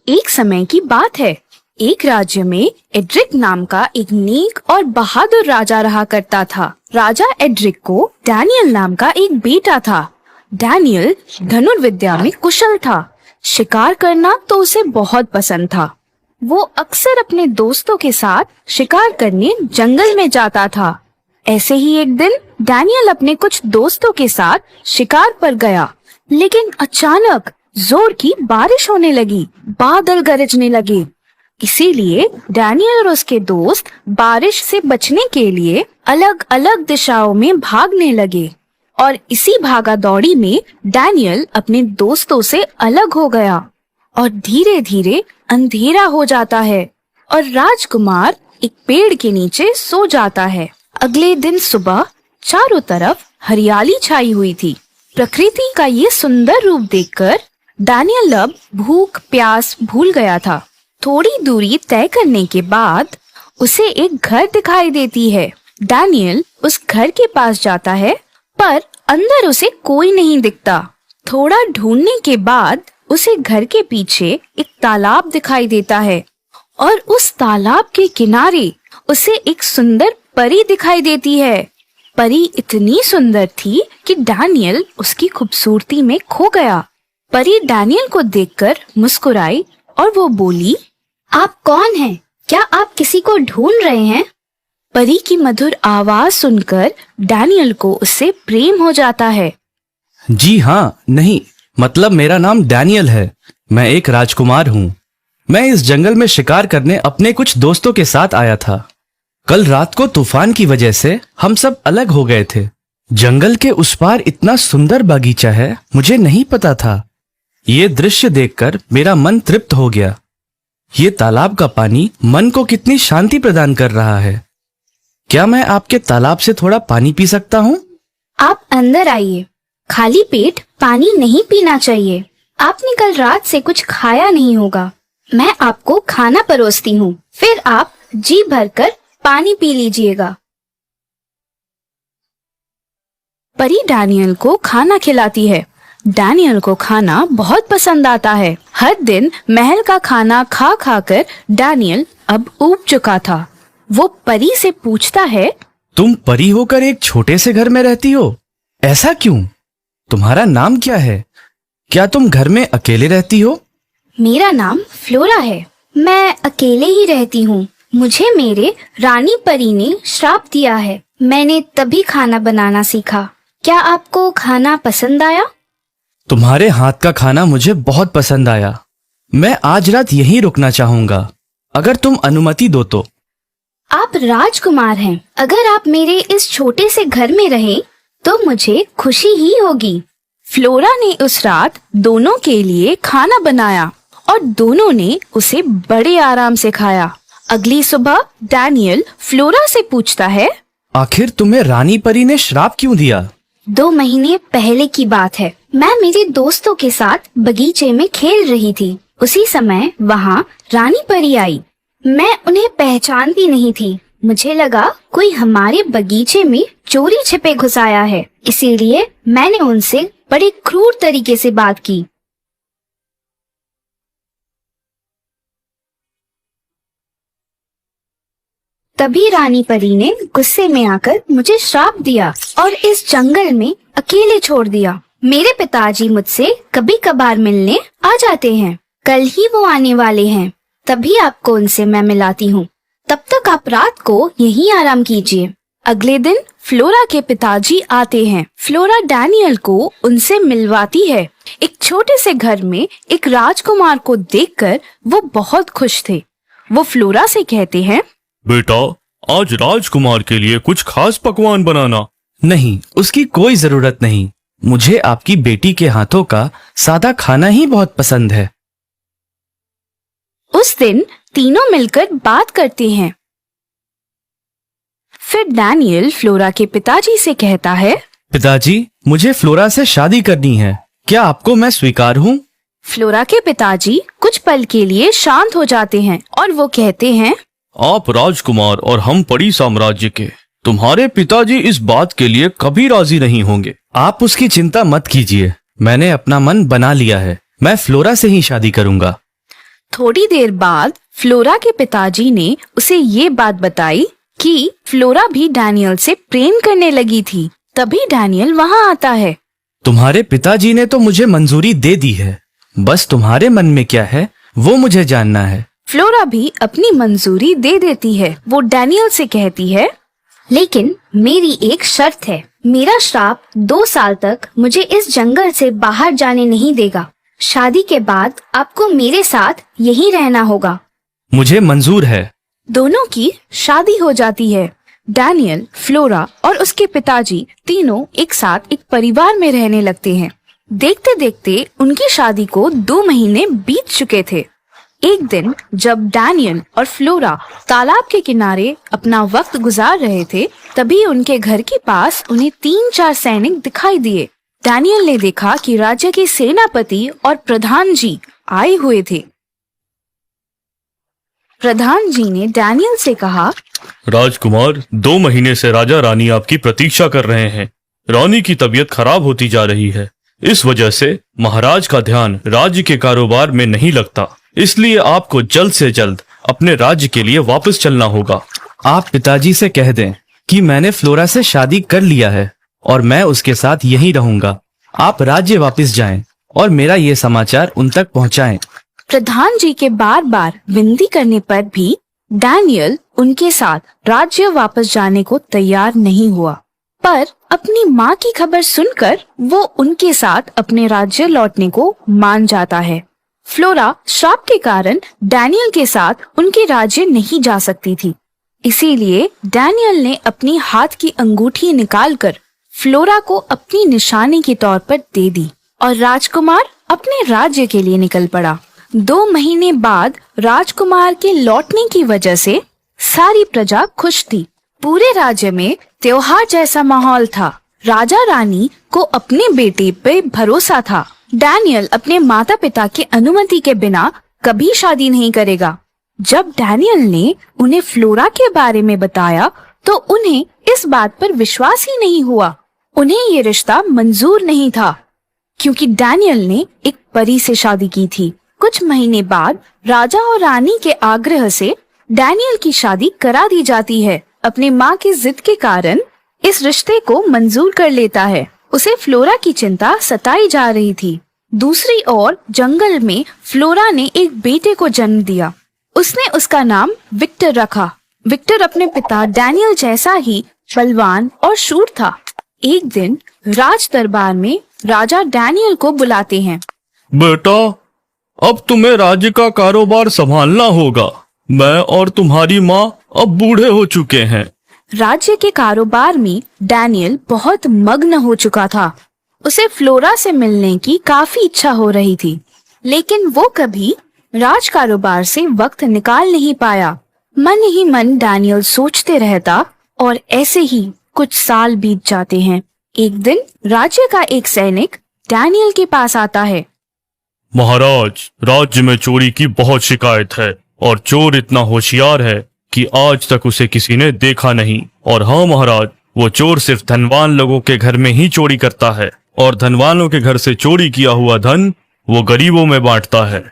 एक समय की बात है। एक राज्य में एड्रिक नाम का एक नेक और बहादुर राजा रहा करता था। राजा एड्रिक को डैनियल नाम का एक बेटा था। डैनियल धनुर्विद्या में कुशल था। शिकार करना तो उसे बहुत पसंद था। वो अक्सर अपने दोस्तों के साथ शिकार करने जंगल में जाता था। ऐसे ही एक दिन डैनियल अपने कुछ दोस्तों के साथ शिकार पर गया, लेकिन अचानक जोर की बारिश होने लगी, बादल गरजने लगे। इसीलिए डैनियल और उसके दोस्त बारिश से बचने के लिए अलग अलग दिशाओं में भागने लगे और इसी भागा दौड़ी में डैनियल अपने दोस्तों से अलग हो गया और धीरे धीरे अंधेरा हो जाता है और राजकुमार एक पेड़ के नीचे सो जाता है। अगले दिन सुबह चारों तरफ हरियाली छाई हुई थी। प्रकृति का ये सुंदर रूप देखकर डैनियल अब भूख प्यास भूल गया था। थोड़ी दूरी तय करने के बाद उसे एक घर दिखाई देती है। डैनियल उस घर के पास जाता है, पर अंदर उसे कोई नहीं दिखता। थोड़ा ढूंढने के बाद उसे घर के पीछे एक तालाब दिखाई देता है और उस तालाब के किनारे उसे एक सुंदर परी दिखाई देती है। परी इतनी सुंदर थी कि डैनियल उसकी खूबसूरती में खो गया। परी डैनियल को देखकर मुस्कुराई और वो बोली, आप कौन हैं? क्या आप किसी को ढूंढ रहे हैं? परी की मधुर आवाज सुनकर डैनियल को उससे प्रेम हो जाता है। जी हाँ, नहीं, मतलब मेरा नाम डैनियल है। मैं एक राजकुमार हूँ। मैं इस जंगल में शिकार करने अपने कुछ दोस्तों के साथ आया था। कल रात को तूफान की वजह से हम सब अलग हो गए थे। जंगल के उस पार इतना सुंदर बगीचा है, मुझे नहीं पता था। ये दृश्य देखकर मेरा मन तृप्त हो गया। ये तालाब का पानी मन को कितनी शांति प्रदान कर रहा है। क्या मैं आपके तालाब से थोड़ा पानी पी सकता हूँ? आप अंदर आइए। खाली पेट पानी नहीं पीना चाहिए। आपने कल रात से कुछ खाया नहीं होगा। मैं आपको खाना परोसती हूँ, फिर आप जी भरकर पानी पी लीजिएगा। परी डैनियल को खाना खिलाती है। डैनियल को खाना बहुत पसंद आता है। हर दिन महल का खाना खा खा कर डैनियल अब ऊब चुका था। वो परी से पूछता है, तुम परी होकर एक छोटे से घर में रहती हो, ऐसा क्यों? तुम्हारा नाम क्या है? क्या तुम घर में अकेले रहती हो? मेरा नाम फ्लोरा है। मैं अकेले ही रहती हूँ। मुझे मेरे रानी परी ने श्राप दिया है। मैंने तभी खाना बनाना सीखा। क्या आपको खाना पसंद आया? तुम्हारे हाथ का खाना मुझे बहुत पसंद आया। मैं आज रात यहीं रुकना चाहूंगा, अगर तुम अनुमति दो तो। आप राजकुमार हैं। अगर आप मेरे इस छोटे से घर में रहें तो मुझे खुशी ही होगी। फ्लोरा ने उस रात दोनों के लिए खाना बनाया और दोनों ने उसे बड़े आराम से खाया। अगली सुबह डैनियल फ्लोरा से पूछता है, आखिर तुम्हें रानी परी ने श्राप क्यों दिया? 2 महीने पहले की बात है। मैं मेरे दोस्तों के साथ बगीचे में खेल रही थी। उसी समय वहाँ रानी परी आई। मैं उन्हें पहचानती नहीं थी। मुझे लगा कोई हमारे बगीचे में चोरी छिपे घुस आया है, इसीलिए मैंने उनसे बड़े क्रूर तरीके से बात की। तभी रानी परी ने गुस्से में आकर मुझे श्राप दिया और इस जंगल में अकेले छोड़ दिया। मेरे पिताजी मुझसे कभी कभार मिलने आ जाते हैं। कल ही वो आने वाले हैं, तभी आपको उनसे मैं मिलाती हूँ। तब तक आप रात को यहीं आराम कीजिए। अगले दिन फ्लोरा के पिताजी आते हैं। फ्लोरा डैनियल को उनसे मिलवाती है। एक छोटे से घर में एक राजकुमार को देखकर वो बहुत खुश थे। वो फ्लोरा से कहते हैं, बेटा, आज राजकुमार के लिए कुछ खास पकवान बनाना। नहीं, उसकी कोई जरूरत नहीं। मुझे आपकी बेटी के हाथों का सादा खाना ही बहुत पसंद है। उस दिन तीनों मिलकर बात करते हैं। फिर डैनियल फ्लोरा के पिताजी से कहता है, पिताजी, मुझे फ्लोरा से शादी करनी है। क्या आपको मैं स्वीकार हूँ? फ्लोरा के पिताजी कुछ पल के लिए शांत हो जाते हैं और वो कहते हैं, आप राजकुमार और हम परी साम्राज्य के। तुम्हारे पिताजी इस बात के लिए कभी राजी नहीं होंगे। आप उसकी चिंता मत कीजिए। मैंने अपना मन बना लिया है। मैं फ्लोरा से ही शादी करूंगा। थोड़ी देर बाद फ्लोरा के पिताजी ने उसे ये बात बताई कि फ्लोरा भी डैनियल से प्रेम करने लगी थी। तभी डैनियल वहाँ आता है। तुम्हारे पिताजी ने तो मुझे मंजूरी दे दी है, बस तुम्हारे मन में क्या है वो मुझे जानना है। फ्लोरा भी अपनी मंजूरी दे देती है। वो डैनियल से कहती है, लेकिन मेरी एक शर्त है। मेरा श्राप 2 साल तक मुझे इस जंगल से बाहर जाने नहीं देगा। शादी के बाद आपको मेरे साथ यहीं रहना होगा। मुझे मंजूर है। दोनों की शादी हो जाती है। डैनियल, फ्लोरा और उसके पिताजी तीनों एक साथ एक परिवार में रहने लगते हैं। देखते देखते उनकी शादी को 2 महीने बीत चुके थे। एक दिन जब डैनियल और फ्लोरा तालाब के किनारे अपना वक्त गुजार रहे थे, तभी उनके घर के पास उन्हें 3-4 सैनिक दिखाई दिए। डैनियल ने देखा कि राज्य के सेनापति और प्रधान जी आए हुए थे। प्रधान जी ने डैनियल से कहा, राजकुमार, 2 महीने से राजा रानी आपकी प्रतीक्षा कर रहे हैं। रानी की तबीयत खराब होती जा रही है। इस वजह से महाराज का ध्यान राज्य के कारोबार में नहीं लगता। इसलिए आपको जल्द से जल्द अपने राज्य के लिए वापस चलना होगा। आप पिताजी से कह दें कि मैंने फ्लोरा से शादी कर लिया है और मैं उसके साथ यहीं रहूंगा। आप राज्य वापस जाएं और मेरा ये समाचार उन तक पहुंचाएं। प्रधान जी के बार बार विनती करने पर भी डैनियल उनके साथ राज्य वापस जाने को तैयार नहीं हुआ, पर अपनी माँ की खबर सुनकर वो उनके साथ अपने राज्य लौटने को मान जाता है। फ्लोरा श्राप के कारण डैनियल के साथ उनके राज्य नहीं जा सकती थी, इसीलिए डैनियल ने अपनी हाथ की अंगूठी निकालकर फ्लोरा को अपनी निशानी के तौर पर दे दी और राजकुमार अपने राज्य के लिए निकल पड़ा। 2 महीने बाद राजकुमार के लौटने की वजह से सारी प्रजा खुश थी। पूरे राज्य में त्योहार जैसा माहौल था। राजा रानी को अपने बेटे पे भरोसा था। डैनियल अपने माता पिता की अनुमति के बिना कभी शादी नहीं करेगा। जब डैनियल ने उन्हें फ्लोरा के बारे में बताया तो उन्हें इस बात पर विश्वास ही नहीं हुआ। उन्हें ये रिश्ता मंजूर नहीं था, क्योंकि डैनियल ने एक परी से शादी की थी। कुछ महीने बाद राजा और रानी के आग्रह से डैनियल की शादी करा दी जाती है। अपनी माँ की जिद के कारण इस रिश्ते को मंजूर कर लेता है। उसे फ्लोरा की चिंता सताई जा रही थी। दूसरी ओर जंगल में फ्लोरा ने एक बेटे को जन्म दिया। उसने उसका नाम विक्टर रखा। विक्टर अपने पिता डैनियल जैसा ही बलवान और शूर था। एक दिन राज दरबार में राजा डैनियल को बुलाते हैं। बेटा, अब तुम्हें राज्य का कारोबार संभालना होगा। मैं और तुम्हारी माँ अब बूढ़े हो चुके हैं। राज्य के कारोबार में डैनियल बहुत मग्न हो चुका था। उसे फ्लोरा से मिलने की काफी इच्छा हो रही थी, लेकिन वो कभी राज कारोबार से वक्त निकाल नहीं पाया। मन ही मन डैनियल सोचते रहता और ऐसे ही कुछ साल बीत जाते हैं। एक दिन राज्य का एक सैनिक डैनियल के पास आता है। महाराज, राज्य में चोरी की बहुत शिकायत है और चोर इतना होशियार है कि आज तक उसे किसी ने देखा नहीं। और हाँ महाराज, वो चोर सिर्फ धनवान लोगों के घर में ही चोरी करता है और धनवानों के घर से चोरी किया हुआ धन वो गरीबों में बांटता है।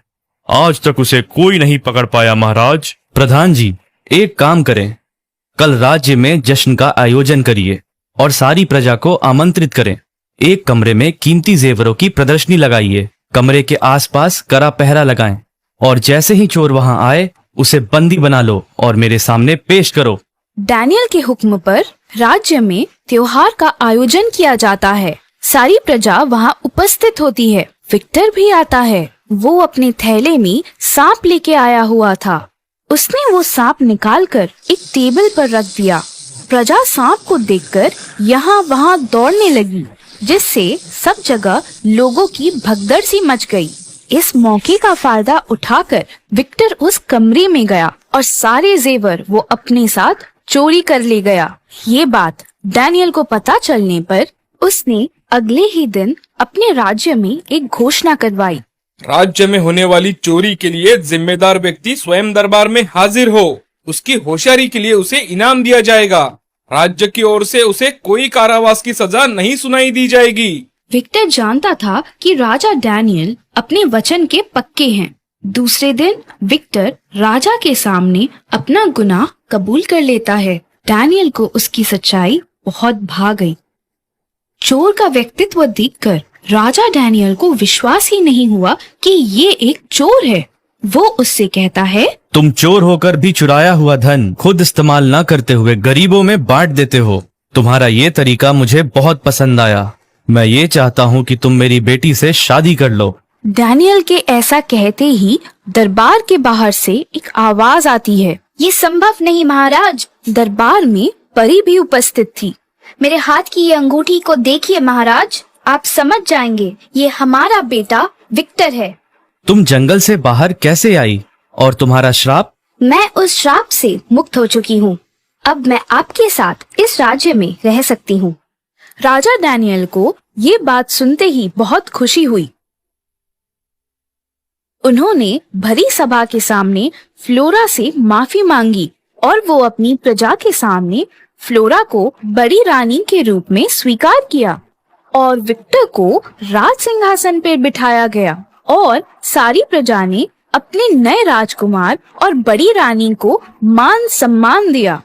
आज तक उसे कोई नहीं पकड़ पाया महाराज। प्रधान जी, एक काम करें, कल राज्य में जश्न का आयोजन करिए और सारी प्रजा को आमंत्रित करें। एक कमरे में कीमती जेवरों की प्रदर्शनी लगाइए। कमरे के आसपास कड़ा पहरा लगाएं और जैसे ही चोर वहां आए उसे बंदी बना लो और मेरे सामने पेश करो। डैनियल के हुक्म पर राज्य में त्योहार का आयोजन किया जाता है। सारी प्रजा वहां उपस्थित होती है। विक्टर भी आता है। वो अपने थैले में सांप लेके आया हुआ था। उसने वो सांप निकालकर एक टेबल पर रख दिया। प्रजा सांप को देखकर यहाँ वहाँ दौड़ने लगी, जिससे सब जगह लोगों की भगदड़ सी मच गई। इस मौके का फायदा उठाकर विक्टर उस कमरे में गया और सारे जेवर वो अपने साथ चोरी कर ले गया। ये बात डैनियल को पता चलने पर उसने अगले ही दिन अपने राज्य में एक घोषणा करवाई। राज्य में होने वाली चोरी के लिए जिम्मेदार व्यक्ति स्वयं दरबार में हाजिर हो। उसकी होशियारी के लिए उसे इनाम दिया जाएगा। राज्य की ओर से उसे कोई कारावास की सजा नहीं सुनाई दी जाएगी। विक्टर जानता था कि राजा डैनियल अपने वचन के पक्के हैं। दूसरे दिन विक्टर राजा के सामने अपना गुनाह कबूल कर लेता है। डैनियल को उसकी सच्चाई बहुत भा गई। चोर का व्यक्तित्व देखकर राजा डैनियल को विश्वास ही नहीं हुआ कि ये एक चोर है। वो उससे कहता है, तुम चोर होकर भी चुराया हुआ धन खुद इस्तेमाल न करते हुए गरीबों में बांट देते हो। तुम्हारा ये तरीका मुझे बहुत पसंद आया। मैं ये चाहता हूँ कि तुम मेरी बेटी से शादी कर लो। डैनियल के ऐसा कहते ही दरबार के बाहर से एक आवाज आती है। ये संभव नहीं महाराज। दरबार में परी भी उपस्थित थी। मेरे हाथ की ये अंगूठी को देखिए महाराज, आप समझ जाएंगे ये हमारा बेटा विक्टर है। तुम जंगल से बाहर कैसे आई और तुम्हारा श्राप? मैं उस श्राप से मुक्त हो चुकी हूँ। अब मैं आपके साथ इस राज्य में रह सकती हूँ। राजा डैनियल को ये बात सुनते ही बहुत खुशी हुई। उन्होंने भरी सभा के सामने फ्लोरा से माफी मांगी और वो अपनी प्रजा के सामने फ्लोरा को बड़ी रानी के रूप में स्वीकार किया और विक्टर को राज सिंहासन पर बिठाया गया और सारी प्रजा ने अपने नए राजकुमार और बड़ी रानी को मान सम्मान दिया।